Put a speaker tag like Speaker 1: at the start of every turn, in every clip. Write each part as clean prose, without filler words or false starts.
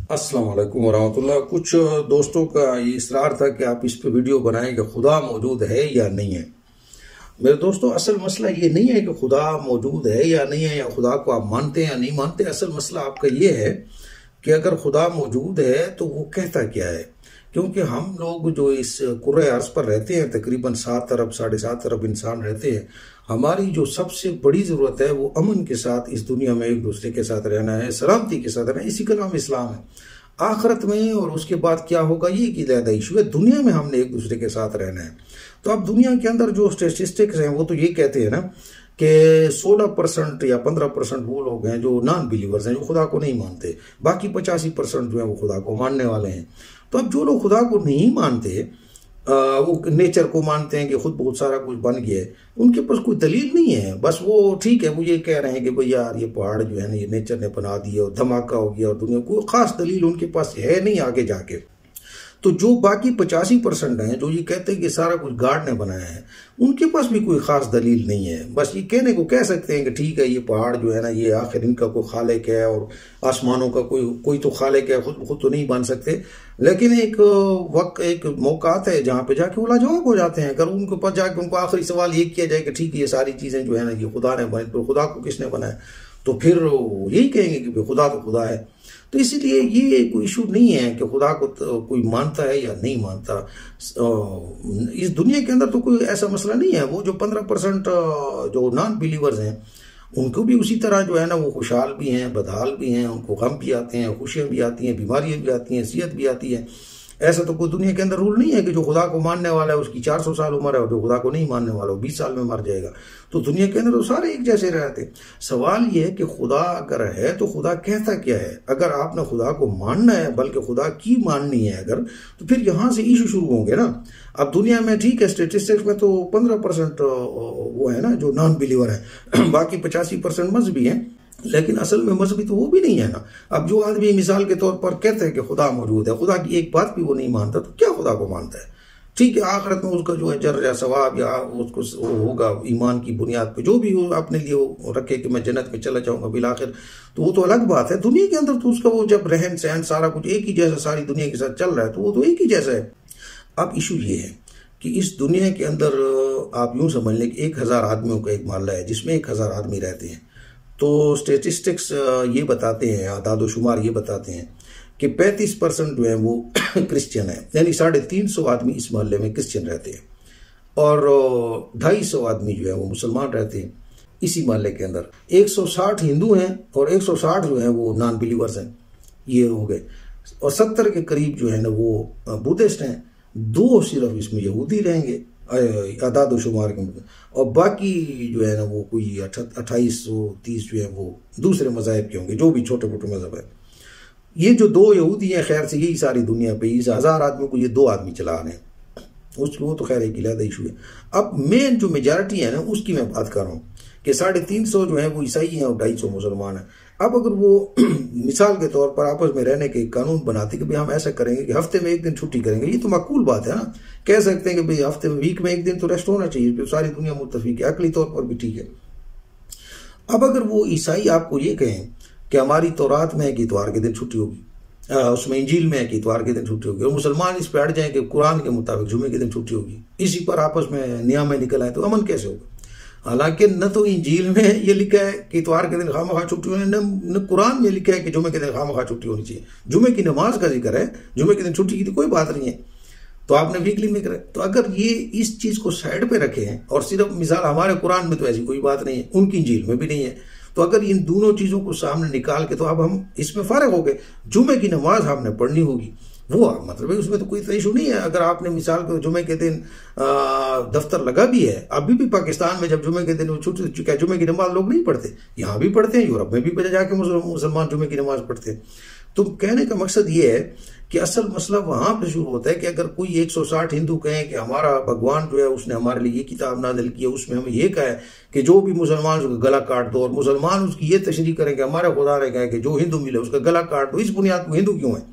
Speaker 1: अस्सलाम वालेकुम वरहमतुल्लाह। कुछ दोस्तों का ये इसरार था कि आप इस पे वीडियो बनाएं कि खुदा मौजूद है या नहीं है। मेरे दोस्तों, असल मसला ये नहीं है कि खुदा मौजूद है या नहीं है, या खुदा को आप मानते हैं या नहीं मानते। असल मसला आपका ये है कि अगर खुदा मौजूद है तो वो कहता क्या है। क्योंकि हम लोग जो इस कुर्रे अर्ज पर रहते हैं, तकरीबन 7 अरब 7.5 अरब इंसान रहते हैं। हमारी जो सबसे बड़ी ज़रूरत है वो अमन के साथ इस दुनिया में एक दूसरे के साथ रहना है, सलामती के साथ रहना है। इसी का नाम इस्लाम है। आखिरत में और उसके बाद क्या होगा, ये की ज़्यादा इशू है। दुनिया में हमने एक दूसरे के साथ रहना है। तो अब दुनिया के अंदर जो स्टेटिस्टिक्स हैं वो तो ये कहते हैं ना कि 16% या 15% वो लोग हैं जो नॉन बिलीवर्स हैं, जो खुदा को नहीं मानते। बाकी 85% जो है वो खुदा को मानने वाले हैं। तो अब जो लोग खुदा को नहीं मानते, वो नेचर को मानते हैं कि खुद बहुत सारा कुछ बन गया है, उनके पास कोई दलील नहीं है। बस वो ठीक है, वो ये कह रहे हैं कि भाई यार ये पहाड़ जो है ना ये नेचर ने बना दिया और धमाका हो गया, और दुनिया कोई खास दलील उनके पास है नहीं आगे जाके। तो जो बाकी 85% हैं जो ये कहते हैं कि सारा कुछ गॉड ने बनाया है, उनके पास भी कोई खास दलील नहीं है। बस ये कहने को कह सकते हैं कि ठीक है ये पहाड़ जो है ना ये आखिर इनका कोई खालिक है, और आसमानों का कोई तो खालिक है, खुद तो नहीं बन सकते। लेकिन एक मौका आता है जहाँ पे जाके वो लाजवाब हो जाते हैं। अगर उनके पास जाके उनको आखिरी सवाल ये किया जाए कि ठीक है ये सारी चीजें जो है ना ये खुदा ने बनाई, तो खुदा को किसने बनाया, तो फिर यही कहेंगे कि खुदा तो खुदा है। तो इसीलिए ये कोई इशू नहीं है कि खुदा को तो कोई मानता है या नहीं मानता। इस दुनिया के अंदर तो कोई ऐसा मसला नहीं है। वो जो 15% जो नॉन बिलीवर्स हैं उनको भी उसी तरह जो है ना वो खुशहाल भी हैं, बदहाल भी हैं, उनको गम भी आते हैं, खुशियाँ भी आती हैं, बीमारियाँ भी आती हैं, सेहत भी आती है। ऐसा तो कोई दुनिया के अंदर रूल नहीं है कि जो खुदा को मानने वाला है उसकी 400 साल उम्र है और जो खुदा को नहीं मानने वाला वो 20 साल में मर जाएगा। तो दुनिया के अंदर तो सारे एक जैसे रहते। सवाल ये है कि खुदा अगर है तो खुदा कहता क्या है। अगर आपने खुदा को मानना है, बल्कि खुदा की माननी है अगर, तो फिर यहाँ से इशू शुरू होंगे ना। अब दुनिया में ठीक है स्टेटिस्टिक्स में तो 15% वो है ना जो नॉन बिलीवर है, बाकी 85% मजहबी हैं। लेकिन असल में मजहबी तो वो भी नहीं है ना। अब जो आदमी मिसाल के तौर पर कहते हैं कि खुदा मौजूद है, खुदा की एक बात भी वो नहीं मानता, तो क्या खुदा को मानता है। ठीक है, आखिरत में उसका जो है जर या सवाब या उसको होगा ईमान की बुनियाद पे, जो भी वो अपने लिए वो रखे कि मैं जन्नत में चला जाऊंगा बिल आखिर, तो वो तो अलग बात है। दुनिया के अंदर तो उसका वो जब रहन सहन सारा कुछ एक ही जैसा सारी दुनिया के साथ चल रहा है, तो वो तो एक ही जैसा है। अब इशू ये है कि इस दुनिया के अंदर आप यूं समझ लें कि 1000 आदमियों का एक मोहल्ला है जिसमें 1000 आदमी रहते हैं। तो स्टेटिस्टिक्स ये बताते हैं, आदादोशुमार ये बताते हैं कि 35% जो है वो क्रिश्चियन है, यानी 350 आदमी इस मोहल्ले में क्रिश्चियन रहते हैं, और 250 आदमी जो है वो मुसलमान रहते हैं इसी मोहल्ले के अंदर। 160 हिंदू हैं और 160 जो है वो नॉन बिलीवर्स हैं, ये हो गए। और 70 के करीब जो है ना वो बुद्धिस्ट हैं। 2 सिर्फ इसमें यहूदी रहेंगे आदादोशुमार के मतलब, और बाकी जो है ना वो कोई 2830 जो है वो दूसरे मज़ाहिब के होंगे, जो भी छोटे मोटे मज़हब है। ये जो 2 यहूदी हैं, खैर से यही सारी दुनिया पे इस 1000 आदमी को ये 2 आदमी चला रहे हैं, वो तो खैर एक इलादा इशू है। अब मेन जो मेजॉरिटी है ना उसकी मैं बात कर रहा हूँ कि 350 जो है वो ईसाई हैं और 250 मुसलमान हैं। अब अगर वो मिसाल के तौर पर आपस में रहने के कानून बनाते कि भाई हम ऐसा करेंगे कि हफ्ते में 1 दिन छुट्टी करेंगे, ये तो माकूल बात है ना। कह सकते हैं कि भाई हफ्ते में वीक में 1 दिन तो रेस्ट होना चाहिए, तो सारी दुनिया मुत्तफिक है, अकली तौर पर भी ठीक है। अब अगर वो ईसाई आपको ये कहें कि हमारी तौरात में है कि इतवार के दिन छुट्टी होगी, उसमें इंजील में है कि इतवार के दिन छुट्टी होगी, और मुसलमान इस पर अड़ जाए कि कुरान के मुताबिक जुमे के दिन छुट्टी होगी, इसी पर आपस में नियम में निकल आए, तो अमन कैसे होगा। हालांकि न तो इंजील में ये लिखा है कि इतवार के दिन खामखा छुट्टी होनी, न कुरान में लिखा है कि जुमे के दिन खामखा छुट्टी होनी चाहिए। जुमे की नमाज का जिक्र है, जुमे के दिन छुट्टी की तो कोई बात नहीं है। तो आपने वीकली में करे, तो अगर ये इस चीज को साइड पे रखे हैं, और सिर्फ मिसाल हमारे कुरान में तो ऐसी कोई बात नहीं है, उनकी इंजील में भी नहीं है, तो अगर इन दोनों चीजों को सामने निकाल के, तो अब हम इसमें फारिग हो गए। जुमे की नमाज हमने पढ़नी होगी, वो मतलब है उसमें तो कोई इशू नहीं है। अगर आपने मिसाल के जुमे के दिन दफ्तर लगा भी है, अभी भी पाकिस्तान में जब जुमे के दिन छुट्टी चुका है, जुमे की नमाज लोग नहीं पढ़ते, यहाँ भी पढ़ते हैं, यूरोप में भी बजा जाके मुसलमान जुमे की नमाज पढ़ते हैं। तो कहने का मकसद ये है कि असल मसला वहां पर शुरू होता है कि अगर कोई 160 हिंदू कहें कि हमारा भगवान जो है उसने हमारे लिए ये किताब नाज़िल की है, उसमें हमें ये कहा है कि जो भी मुसलमान उसका गला काट दो, और मुसलमान उसकी ये तशरीह करें कि हमारे खुदा ने कहा कि जो हिंदू मिले उसका गला काट दो, इस बुनियाद को हिंदू क्यों है,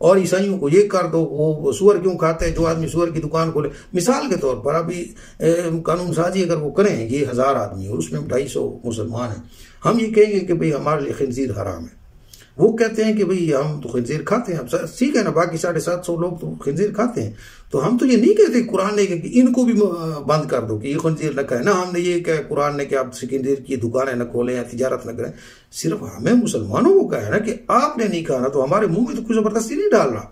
Speaker 1: और ईसाइयों को ये कर दो, वो सुअर क्यों खाते हैं, जो आदमी सुअर की दुकान खोले। मिसाल के तौर पर अभी कानून साजी अगर वो करें, ये 1000 आदमी और उसमें 250 मुसलमान हैं, हम ये कहेंगे कि भाई हमारे लिए खिंजीर हराम है, वो कहते हैं कि भाई हम तो खंजीर खाते हैं। अब ठीक है ना, बाकी 750 लोग तो खंजीर खाते हैं, तो हम तो ये नहीं कहते कुरान ने कि इनको भी बंद कर दो कि ये खंजीर न खाए ना। हमने ये कहा कुरान ने कि आप खंजीर की दुकानें न खोलें या तिजारत न करें। सिर्फ हमें मुसलमानों को कहा है ना कि आपने नहीं खाना, तो हमारे मुंह में तो कुछ जबरदस्ती नहीं डालना।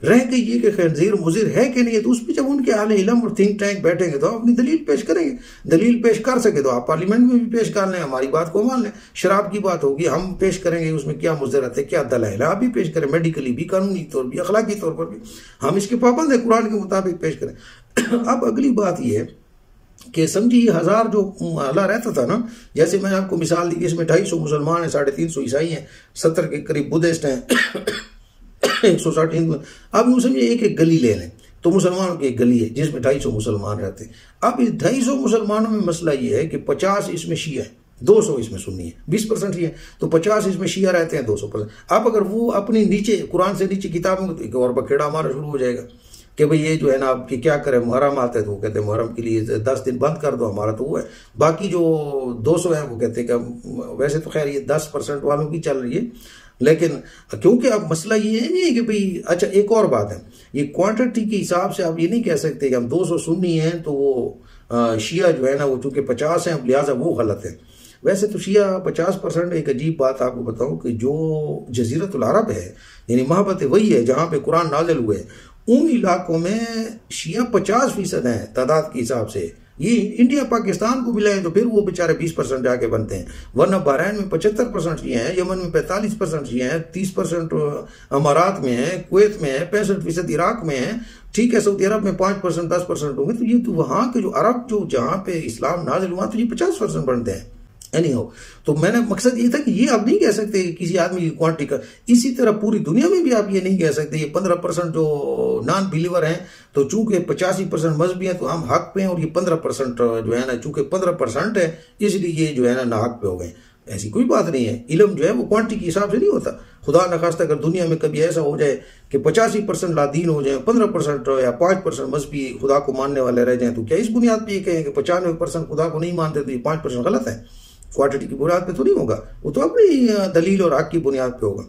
Speaker 1: रह के ये कि खंजीर मुजिर है कि नहीं है, तो उस पर जब उनके आले इल्म और थिंक टैंक बैठेंगे तो अपनी दलील पेश करेंगे। दलील पेश कर सके तो आप पार्लियामेंट में भी पेश कर लें, हमारी बात को मान लें। शराब की बात होगी, हम पेश करेंगे उसमें क्या मुजरत है, क्या दलाइल है, आप भी पेश करें, मेडिकली भी, कानूनी तौर भी, अखलाकी तौर पर भी हम इसके पाबंद है, कुरान के मुताबिक पेश करें। अब अगली बात यह है कि समझिए 1000 जो अला रहता था ना, जैसे मैंने आपको मिसाल दी, इसमें 250 मुसलमान हैं, 350 ईसाई हैं, 70 के करीब बुद्धिस्ट हैं, 160 हिंदू। अब यूं समझिए एक गली ले लें तो मुसलमानों की एक गली है जिसमें 250 मुसलमान रहते हैं। अब इस 250 मुसलमानों में मसला ये है कि 50 इसमें शिया है, 200 इसमें सुन्नी है, 20% ही है, तो 50 इसमें शिया रहते हैं, 200%। अब अगर वो अपनी नीचे कुरान से नीचे किताबों में, तो और बखेड़ा हमारा शुरू हो जाएगा कि भाई ये जो है ना आपकी क्या करें, मुहर्रम आता है तो वो कहते हैं मुहर्रम के लिए 10 दिन बंद कर दो, हमारा तो वो है। बाकी जो 200 है वो कहते हैं कि वैसे तो खैर ये 10% वालों की चल रही है, लेकिन क्योंकि अब मसला ये नहीं है कि भाई, अच्छा एक और बात है, ये क्वांटिटी के हिसाब से आप ये नहीं कह सकते कि हम 200 सुन्नी हैं तो वो शिया जो है ना वो चूंकि 50 हैं लिहाजा वो गलत है। वैसे तो शिया 50%। एक अजीब बात आपको बताऊं कि जो जजीरतुल अरब है, यानी मोहब्बत वही है जहां पे कुरान नाजिल हुए, उन इलाकों में शिया 50% हैं तादाद के हिसाब से। ये इंडिया पाकिस्तान को मिलाएं तो फिर वो बेचारे 20% जाके बनते हैं, वरना बहरीन में 75% शिया हैं, यमन में 45% शिया हैं, 30% अमारात में है, कुवैत में है, 65% इराक में है, ठीक है, सऊदी अरब में 5% 10% होंगे। तो ये तो वहां के जो अरब जो जहां पे इस्लाम नाजिल हुआ तो ये 50% बनते हैं। एनी हो, तो मैंने मकसद ये था कि ये आप नहीं कह सकते किसी आदमी की क्वांटिटी का। इसी तरह पूरी दुनिया में भी आप ये नहीं कह सकते ये 15% जो नॉन बिलीवर हैं, तो चूंकि 85% मजहबी हैं तो हम हक पे हैं, और ये 15% जो है ना चूंकि 15% है इसलिए ये जो है ना नाहक पे हो गए। ऐसी कोई बात नहीं है। इल्म जो है वो क्वांटिटी के हिसाब से नहीं होता। खुदा न खास्ता अगर दुनिया में कभी ऐसा हो जाए कि 85% लादीन हो जाए, 15% या 5% मजहबी खुदा को मानने वाले रह जाएं, तो क्या इस बुनियाद पर ये कहें कि 95% खुदा को नहीं मानते तो ये 5% गलत है? क्वांटिटी की बुनियाद पे तो नहीं होगा, वो तो अपनी दलील और हक की बुनियाद पे होगा।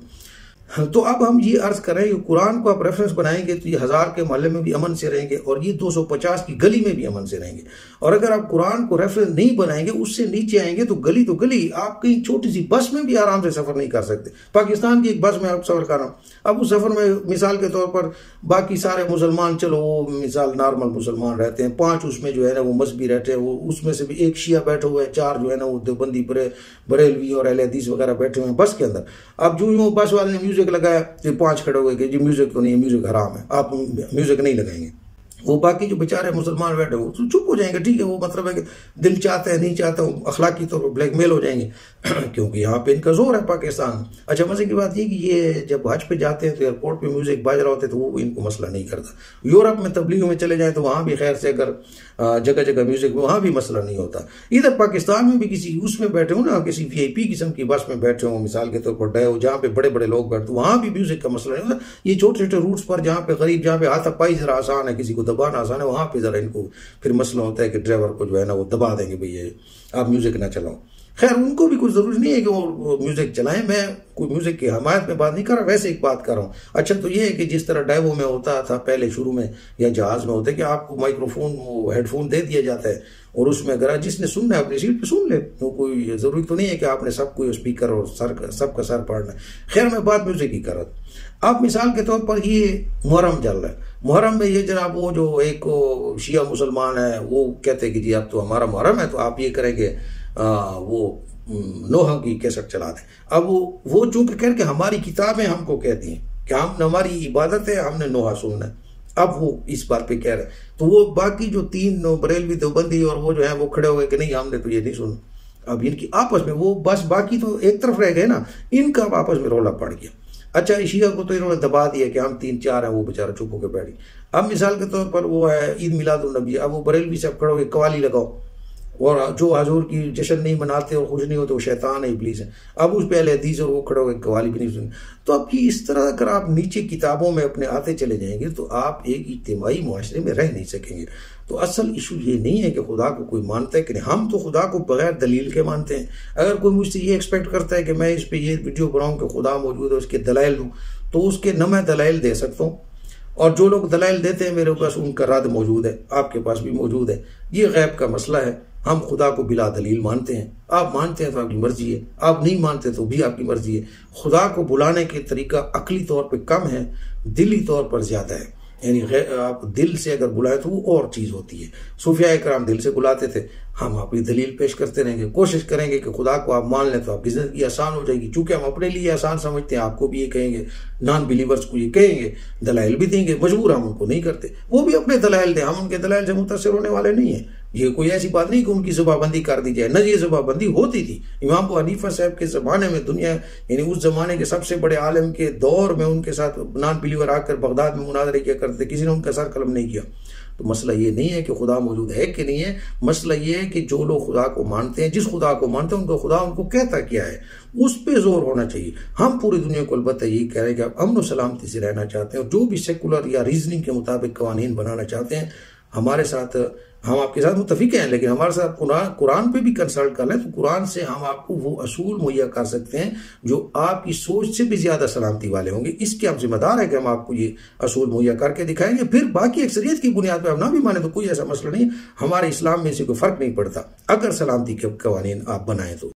Speaker 1: तो अब हम ये अर्ज करें कि कुरान को आप रेफरेंस बनाएंगे तो ये 1000 के मोहल्ले में भी अमन से रहेंगे और ये 250 की गली में भी अमन से रहेंगे। और अगर आप कुरान को रेफरेंस नहीं बनाएंगे, उससे नीचे आएंगे तो गली आप कहीं छोटी सी बस में भी आराम से सफर नहीं कर सकते। पाकिस्तान की एक बस में आप सफर कर रहा हूँ, अब उस सफर में मिसाल के तौर पर बाकी सारे मुसलमान, चलो वो मिसाल नॉर्मल मुसलमान रहते हैं, 5 उसमें जो है ना वो मजहबी रहते हैं, वो उसमें से भी एक शिया बैठे हुए हैं, 4 जो है ना वो देवबंदी बरेलवी और अहले हदीस वगैरह बैठे हुए हैं बस के अंदर। अब जो बस वाले ने म्यूजिक लगाया तो 5 खड़े हो गए कि जी म्यूजिक तो नहीं है, म्यूजिक हराम है, आप म्यूजिक नहीं लगाएंगे। वो बाकी जो बेचारे मुसलमान बैठे वो तो चुप हो जाएंगे, ठीक है, वो मतलब है कि दिल चाहता है नहीं चाहता, अखलाकी तौर पर ब्लैकमेल हो जाएंगे क्योंकि यहाँ पे इनका जोर है पाकिस्तान। अच्छा मजे की बात ये कि ये जब हज पे जाते हैं तो एयरपोर्ट पे म्यूजिक बाज रहा होता है तो वो इनको मसला नहीं करता। यूरोप में तबलीग में चले जाए तो वहां भी खैर से अगर जगह जगह म्यूजिक, वहां भी मसला नहीं होता। इधर पाकिस्तान में भी किसी उसमें बैठे हो ना, किसी VIP किस्म की बस में बैठे हो, मिसाल के तौर पर डे हो जहाँ पे बड़े बड़े लोग बैठते, वहां भी म्यूजिक का मसला नहीं होता। ये छोटे छोटे रूट्स पर जहाँ पे गरीब, जहाँ पे हाथापाई जरा आसान है, किसी को दबाना आसान है, वहां पे जरा इनको फिर मसला होता है कि ड्राइवर को जो है ना वो दबा देंगे, भैया आप म्यूजिक ना चलाओ। खैर उनको भी कुछ जरूरी नहीं है कि वो म्यूजिक चलाएं, मैं कोई म्यूजिक की हमायत में बात नहीं कर रहा, वैसे एक बात कर रहा हूँ। अच्छा तो ये है कि जिस तरह डाइवो में होता था पहले शुरू में या जहाज में होता है कि आपको माइक्रोफोन वो हेडफोन दे दिया जाता है और उसमें अगर जिसने सुनना है अपनी सीट पे सुन ले, तो कोई जरूरी तो नहीं है कि आपने सबको स्पीकर और सबका सर पढ़ना है। खैर मैं बात म्यूजिक की कर रहा था। अब मिसाल के तौर पर ये मुहर्रम चल रहा है, मुहर्रम में ये जनाब वो जो एक शिया मुसलमान है वो कहते हैं कि जी अब तो हमारा मुहर्रम है तो आप ये करेंगे वो नोह की कैसेट चला दें। अब वो चूंकि करके हमारी किताबें हमको कहती हैं कि हम हमारी इबादत है, हमने नोहा सुनना है, अब वो इस बात पे कह रहे हैं, तो वो बाकी जो 3 बरेलवी देवबंदी और वो जो है वो खड़े हो गए कि नहीं हमने तो ये नहीं सुना। अब इनकी आपस में वो बस बाकी तो एक तरफ रह गए ना, इनका आपस में रौला पड़ गया। अच्छा शिया को तो इन्होंने दबा दिया कि हम 3-4 हैं, वो बेचारा चुप होकर बैठी। अब मिसाल के तौर पर वो है ईद मिलादुन्नबी, अब वो बरेलवी से खड़े हो गए कवाली लगाओ, और जो हजूर की जश्न नहीं मनाते और खुश नहीं होते वो शैतान है, इब्लीस है। अब उस पहले हदीस और वो खड़े हो गए कवाली भी नहीं सुनी। तो अब की इस तरह अगर आप नीचे किताबों में अपने आते चले जाएंगे तो आप एक इज्तिमाई मुआशरे में रह नहीं सकेंगे। तो असल इशू ये नहीं है कि खुदा को कोई मानता है कि नहीं, हम तो खुदा को बगैर दलील के मानते हैं। अगर कोई मुझसे ये एक्सपेक्ट करता है कि मैं इस पर ये वीडियो बनाऊँ कि खुदा मौजूद है, उसके दलाइल दूँ, तो उसके न मैं दलाइल दे सकता हूँ, और जो लोग दलाइल देते हैं मेरे पास उनका रद्द मौजूद है, आपके पास भी मौजूद है। ये गैब का मसला है। हम खुदा को बिला दलील मानते हैं। आप मानते हैं तो आपकी मर्जी है, आप नहीं मानते तो भी आपकी मर्जी है। खुदा को बुलाने के तरीका अकली तौर पे कम है, दिली तौर पर ज्यादा है। यानी आप दिल से अगर बुलाए तो वो और चीज होती है। सूफिया इकराम दिल से बुलाते थे, हम अपनी दलील पेश करते रहेंगे, कोशिश करेंगे कि खुदा को आप मान लें तो आपकी जिंदगी आसान हो जाएगी। चूंकि हम अपने लिए आसान समझते हैं, आपको भी ये कहेंगे, नॉन बिलीवर्स को ये कहेंगे, दलाइल भी देंगे, मजबूर हम उनको नहीं करते, वो भी अपने दलाइल दें, हम उनके दलाइल से मुतासिर होने वाले नहीं है। ये कोई ऐसी बात नहीं कि उनकी जुबाबंदी कर दी जाए, न ये जुबाबंदी होती थी। इमाम अबू हनीफा साहब के जमाने में दुनिया यानी उस जमाने के सबसे बड़े आलिम के दौर में उनके साथ नॉन बिलीवर आकर बगदाद में मुनाजरे किया करते, किसी ने उनका सर कलम नहीं किया। तो मसला ये नहीं है कि खुदा मौजूद है कि नहीं है, मसला ये है कि जो लोग खुदा को मानते हैं, जिस खुदा को मानते हैं, उनको खुदा उनको कहता क्या है, उस पर जोर होना चाहिए। हम पूरी दुनिया को अलबत्ता यही कह रहे हैं कि आप अमन सलामती से रहना चाहते हैं, और जो भी सेकुलर या रीजनिंग के मुताबिक कवानीन बनाना चाहते हैं, हमारे साथ, हम आपके साथ मुतफिक हैं, लेकिन हमारे साथ कुरान पे भी कंसल्ट कर लें तो कुरान से हम आपको वो असूल मुहैया कर सकते हैं जो आपकी सोच से भी ज्यादा सलामती वाले होंगे। इसके हम जिम्मेदार है कि हम आपको ये असूल मुहैया करके दिखाएंगे। फिर बाकी अक्सरियत की बुनियाद पर आप ना भी माने तो कोई ऐसा मसला नहीं, हमारे इस्लाम में से कोई फर्क नहीं पड़ता अगर सलामती के कवानीन आप बनाएं तो।